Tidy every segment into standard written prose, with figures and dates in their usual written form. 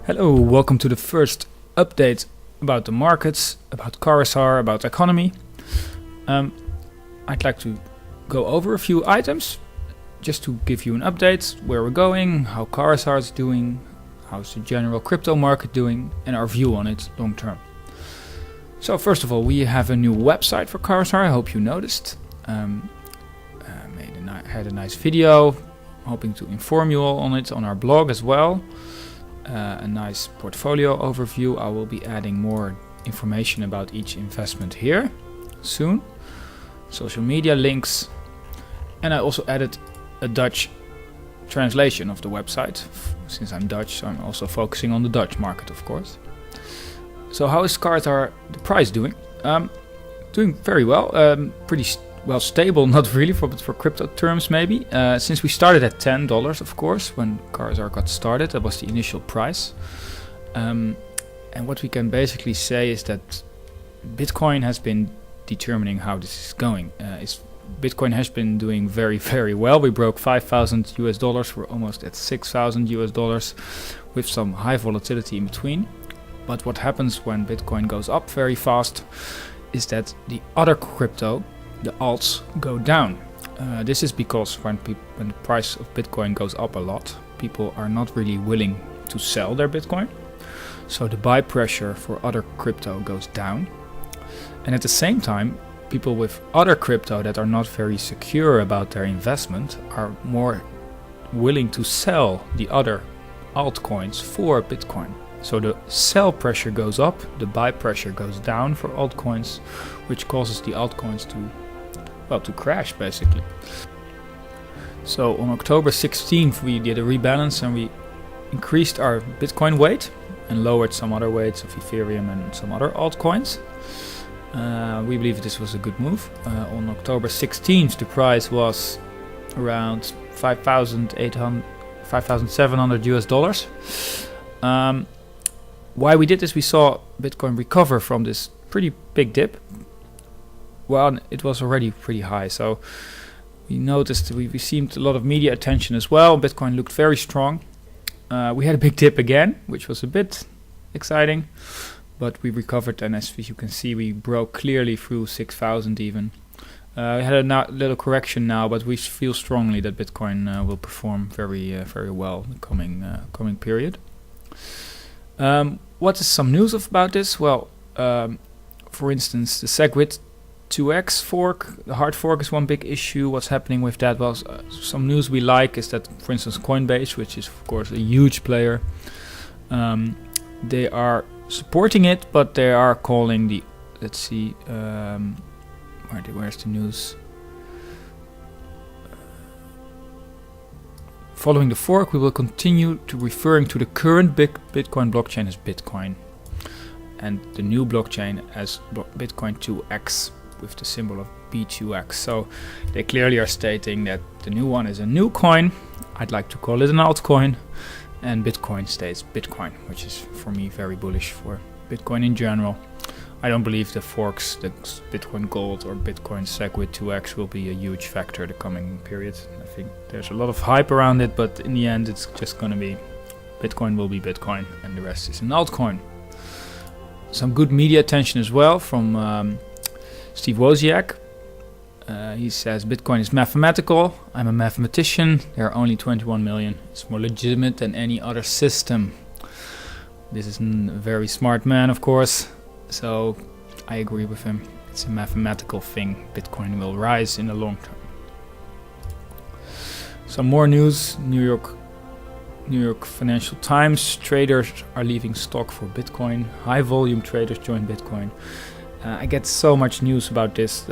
Hello, welcome to the first update about the markets, about CARUS-AR, about economy. I'd like to go over a few items just to give you an update where we're going, how CARUS-AR is doing, how's the general crypto market doing, and our view on it long term. So first of all, we have a new website for CARUS-AR. I hope you noticed. Had a nice video, hoping to inform you all on it on our blog as well. A nice portfolio overview. I will be adding more information about each investment here soon. Social media links, and I also added a Dutch translation of the website. Since I'm Dutch, I'm also focusing on the Dutch market, of course. So how is CARUS-AR, the price doing? Doing very well. Pretty well stable, not really for crypto terms maybe. Since we started at $10, of course, when CARUS-AR got started, that was the initial price. And what we can basically say is that Bitcoin has been determining how this is going. Bitcoin has been doing very, very well. We broke $5,000. We're almost at $6,000 with some high volatility in between. But what happens when Bitcoin goes up very fast is that the other crypto, the alts, go down. This is because when the price of Bitcoin goes up a lot, people are not really willing to sell their Bitcoin. So the buy pressure for other crypto goes down. And at the same time, people with other crypto that are not very secure about their investment are more willing to sell the other altcoins for Bitcoin. So the sell pressure goes up, the buy pressure goes down for altcoins, which causes the altcoins to crash basically. So on October 16th we did a rebalance and we increased our Bitcoin weight and lowered some other weights of Ethereum and some other altcoins. We believe this was a good move. On October 16th the price was around $5,700. Why we did this, we saw Bitcoin recover from this pretty big dip. Well, it was already pretty high, so we noticed we received a lot of media attention as well. Bitcoin looked very strong. We had a big dip again, which was a bit exciting, but we recovered, and as you can see, we broke clearly through 6,000 even. We had a little correction now, but we feel strongly that Bitcoin will perform very, very well in the coming period. What is some news about this? Well, for instance, the SegWit 2x fork, the hard fork is one big issue. What's happening with that? Well, some news we like is that, for instance, Coinbase, which is of course a huge player, they are supporting it, but they are calling the, let's see, where's the news? Following the fork, we will continue to referring to the current Bitcoin blockchain as Bitcoin, and the new blockchain as Bitcoin 2x with the symbol of B2X. So they clearly are stating that the new one is a new coin. I'd like to call it an altcoin, and Bitcoin stays Bitcoin, which is for me very bullish for Bitcoin in general. I don't believe the forks, the Bitcoin Gold or Bitcoin SegWit 2x will be a huge factor the coming period. I think there's a lot of hype around it, but in the end it's just going to be Bitcoin will be Bitcoin and the rest is an altcoin. Some good media attention as well from Steve Wozniak. He says Bitcoin is mathematical. I'm a mathematician. There are only 21 million. It's more legitimate than any other system. This is a very smart man, of course. So I agree with him. It's a mathematical thing. Bitcoin will rise in the long term. Some more news. New York Financial Times. Traders are leaving stock for Bitcoin. High volume traders join Bitcoin. I get so much news about this.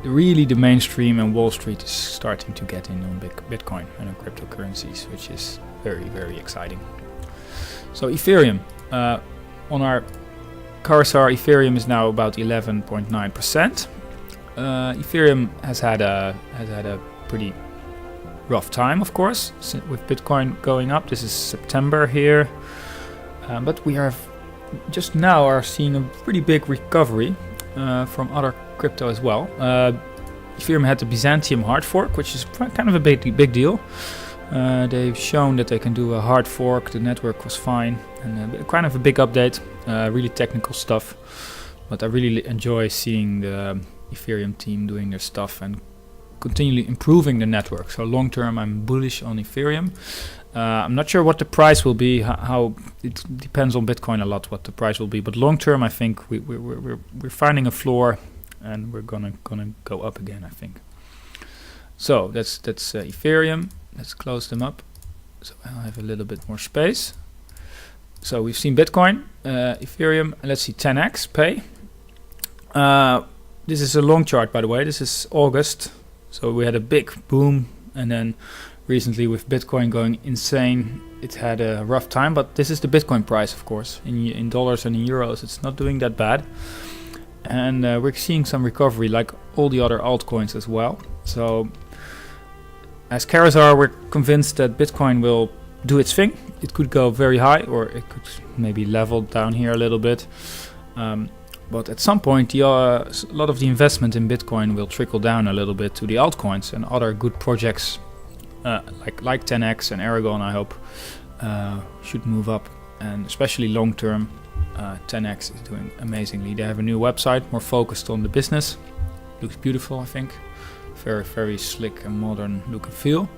Really the mainstream and Wall Street is starting to get in on Bitcoin and on cryptocurrencies, which is very, very exciting. So Ethereum. On our CARUS-AR, Ethereum is now about 11.9%. Ethereum has had a pretty rough time, of course, with Bitcoin going up. This is September here, but we are just now seeing a pretty big recovery from other crypto as well. Ethereum had the Byzantium hard fork, which is kind of a big deal. They've shown that they can do a hard fork. The network was fine, and kind of a big update. Really technical stuff, but I really enjoy seeing the Ethereum team doing their stuff and continually improving the network. So long term, I'm bullish on Ethereum. I'm not sure what the price will be. How it depends on Bitcoin a lot what the price will be. But long term, I think we're finding a floor, and we're gonna go up again, I think. So that's Ethereum. Let's close them up. So I'll have a little bit more space. So we've seen Bitcoin, Ethereum. Let's see 10x pay. This is a long chart, by the way. This is August. So we had a big boom, and then recently with Bitcoin going insane, it had a rough time. But this is the Bitcoin price, of course. In dollars and in euros, it's not doing that bad. And we're seeing some recovery, like all the other altcoins as well. So as CARUS-AR, we're convinced that Bitcoin will do its thing. It could go very high, or it could maybe level down here a little bit. But at some point, a lot of the investment in Bitcoin will trickle down a little bit to the altcoins and other good projects like 10x and Aragon, I hope, should move up. And especially long term, 10x is doing amazingly. They have a new website, more focused on the business. Looks beautiful, I think. Very, very slick and modern look and feel.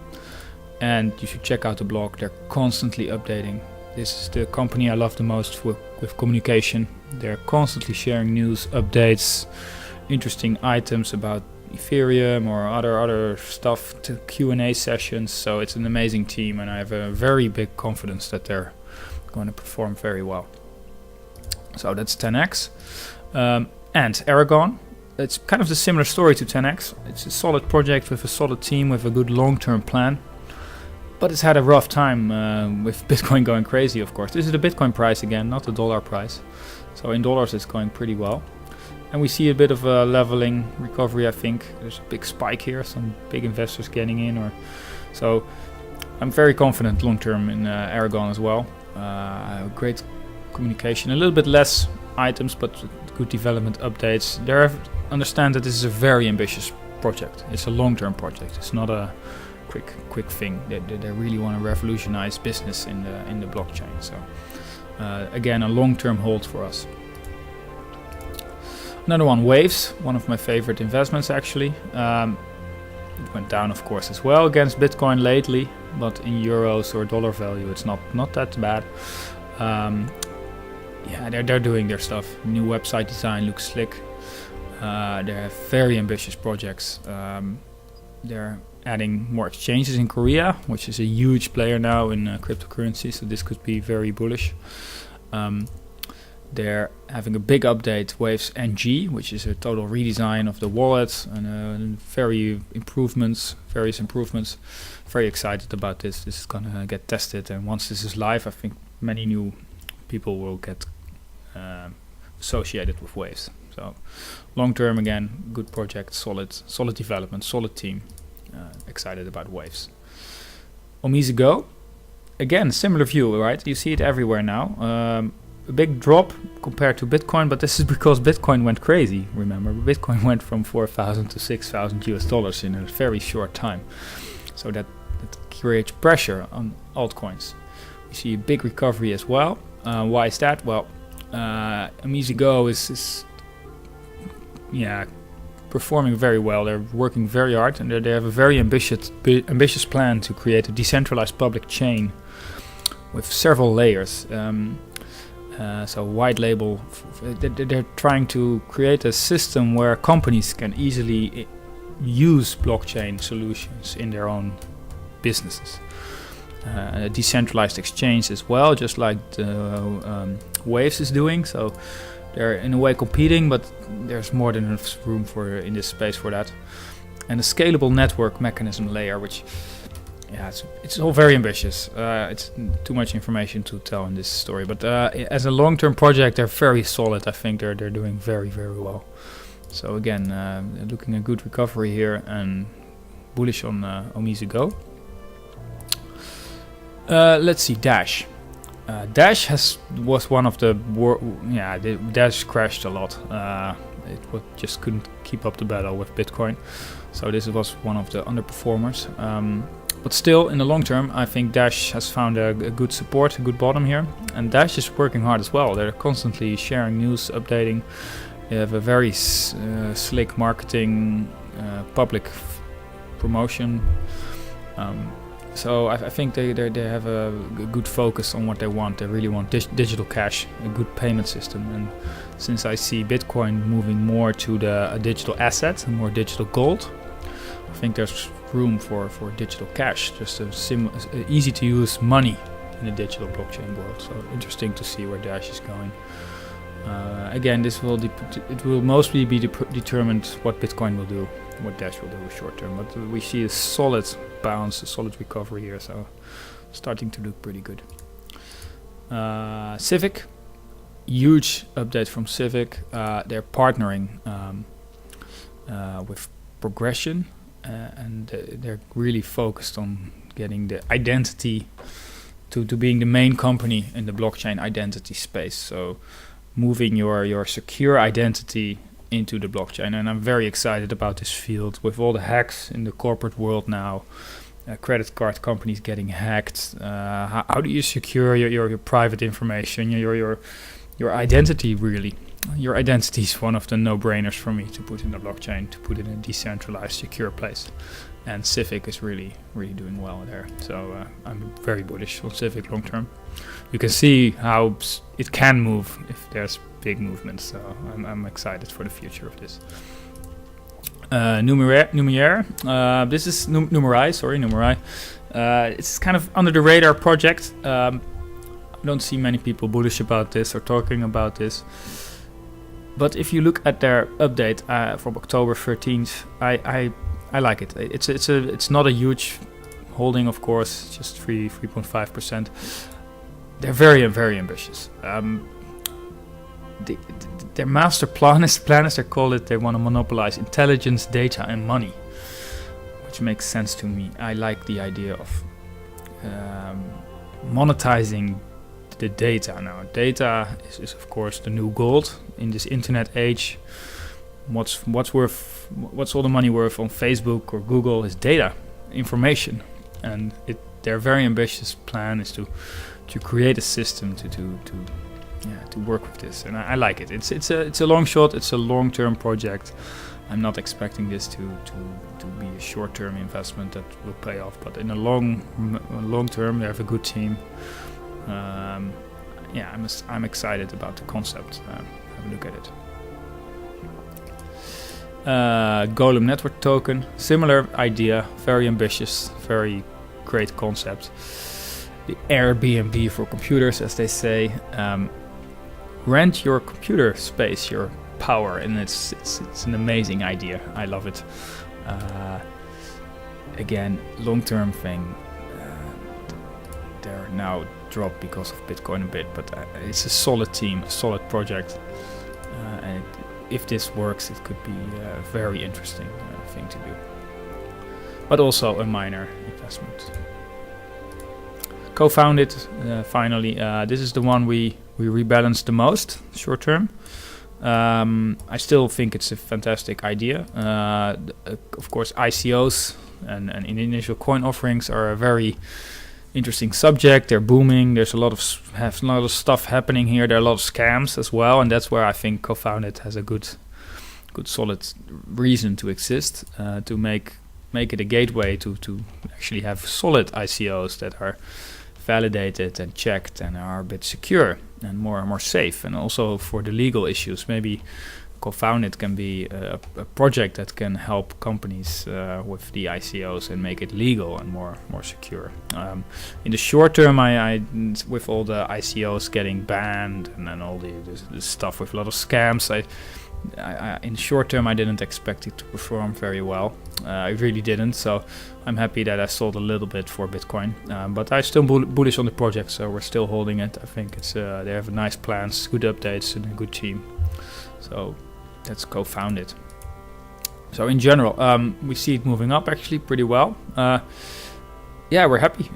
And you should check out the blog. They're constantly updating. This is the company I love the most with communication. They're constantly sharing news, updates, interesting items about Ethereum or other stuff, Q&A sessions. So it's an amazing team, and I have a very big confidence that they're going to perform very well. So that's 10x. And Aragon. It's kind of the similar story to 10x. It's a solid project with a solid team with a good long-term plan. But it's had a rough time with Bitcoin going crazy, of course. This is the Bitcoin price again, not the dollar price. So in dollars, it's going pretty well. And we see a bit of a leveling recovery, I think. There's a big spike here, some big investors getting in. So I'm very confident long-term in Aragon as well. Great communication, a little bit less items, but good development updates. Understand that this is a very ambitious project. It's a long-term project. It's not a quick thing. They really want to revolutionize business in the blockchain. So again, a long-term hold for us. Another one, Waves, one of my favorite investments actually. It went down, of course, as well against Bitcoin lately, but in euros or dollar value, it's not that bad. Yeah, they're doing their stuff. New website design looks slick. They have very ambitious projects. They're adding more exchanges in Korea, which is a huge player now in cryptocurrency, so this could be very bullish. They're having a big update, Waves NG, which is a total redesign of the wallet and various improvements. Very excited about this. This is gonna get tested, and once this is live, I think many new people will get associated with Waves. So long term, again, good project, solid development, solid team. Excited about Waves. Omize Go, again, similar view, right? You see it everywhere now. A big drop compared to Bitcoin, but this is because Bitcoin went crazy. Remember, Bitcoin went from 4,000 to 6,000 US dollars in a very short time. So that creates pressure on altcoins. We see a big recovery as well. Why is that? Well, Omize Go is performing very well. They're working very hard, and they have a very ambitious plan to create a decentralized public chain with several layers. So white label, they're trying to create a system where companies can easily use blockchain solutions in their own businesses. A decentralized exchange as well, just like the Waves is doing. So they're in a way competing, but there's more than enough room in this space for that. And a scalable network mechanism layer, which it's all very ambitious. It's too much information to tell in this story, but as a long-term project, they're very solid. I think they're doing very, very well. So again, looking at good recovery here and bullish on Omize Go. Let's see, Dash. Dash was one of the Dash crashed a lot. Just couldn't keep up the battle with Bitcoin. So this was one of the underperformers. But still, in the long term, I think Dash has found a good support, a good bottom here. And Dash is working hard as well. They're constantly sharing news, updating. They have a very slick marketing, public promotion. So I think they have a good focus on what they want. They really want digital cash, a good payment system. And since I see Bitcoin moving more to a digital asset, more digital gold, I think there's room for digital cash, just a easy to use money in the digital blockchain world. So interesting to see where Dash is going. Again, this will it will mostly be determined what Bitcoin will do, what Dash will do short term. But we see a solid bounce, a solid recovery here, so starting to look pretty good. Civic, huge update from Civic. They're partnering with Progression, and they're really focused on getting the identity to being the main company in the blockchain identity space. So moving your secure identity into the blockchain, and I'm very excited about this field with all the hacks in the corporate world now. Credit card companies getting hacked. How do you secure your private information, your identity really? Your identity is one of the no-brainers for me to put in the blockchain, to put it in a decentralized, secure place. And Civic is really doing well there. So I'm very bullish on Civic long term. You can see how it can move if there's big movements. So I'm excited for the future of this. Numerai. This is Numerai. It's kind of under the radar project. I don't see many people bullish about this or talking about this. But if you look at their update from October 13th, I like it. It's not a huge holding, of course, just 3.5%. They're very ambitious. Their master plan, as they call it, they want to monopolize intelligence, data, and money, which makes sense to me. I like the idea of monetizing the data now. Data is of course the new gold in this internet age. What's all the money worth on Facebook or Google is data, information, and their very ambitious plan is to create a system to work with this, and I like it. It's a long shot. It's a long-term project. I'm not expecting this to be a short-term investment that will pay off, but in the long term, they have a good team. I'm excited about the concept. Have a look at it. Golem network token, similar idea, very ambitious, very great concept. The Airbnb for computers, as they say. Rent your computer space, your power, and it's an amazing idea. I love it. Again, long-term thing. They're now dropped because of Bitcoin a bit, but it's a solid team, a solid project, and if this works, it could be a very interesting thing to do. But also a minor investment. Cofound.it, finally. This is the one we rebalanced the most short term. I still think it's a fantastic idea. Of course, ICOs and initial coin offerings are a very interesting subject. They're booming. There's a lot of stuff happening here. There are a lot of scams as well, and that's where I think Cofound.it has a good solid reason to exist, to make it a gateway to actually have solid ICOs that are validated and checked and are a bit secure and more safe, and also for the legal issues. Maybe Cofound.it can be a project that can help companies with the ICOs and make it legal and more secure. In the short term, I with all the ICOs getting banned and then all the stuff with a lot of scams, in the short term I didn't expect it to perform very well. I really didn't, so I'm happy that I sold a little bit for Bitcoin, but I'm still bullish on the project, so we're still holding it. I think they have nice plans, good updates, and a good team. So that's Cofound.it. So in general, we see it moving up actually pretty well. We're happy.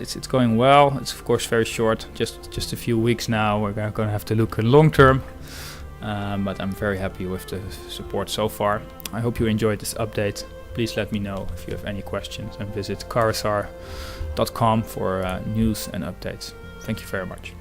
It's going well. It's of course very short, just a few weeks now. We're going to have to look at long term, but I'm very happy with the support so far. I hope you enjoyed this update. please let me know if you have any questions, and visit CARUS-AR.com for news and updates. Thank you very much.